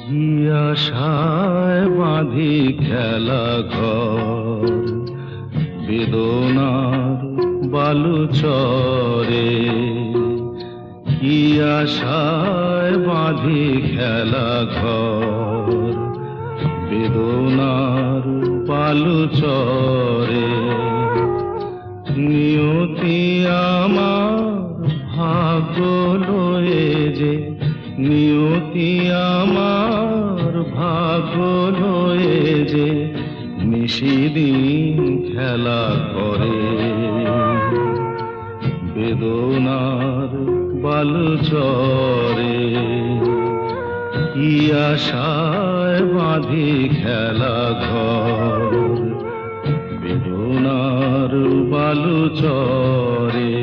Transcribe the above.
কি আশায় বাঁধি খেলা ঘর, বেদনার বালু চরে। কি আশায় বাঁধি খেলা ঘর, বেদনার বালু চরে। নিয়তি আমার ভাগ্য লয়ে যে, নিয়তি আমার ভাগ্য লয়ে যে নিশিদিন খেলা করে। বেদনার বালু চরে, কি আশায় বাঁধি খেলা ঘর, বেদনার বালু চরে।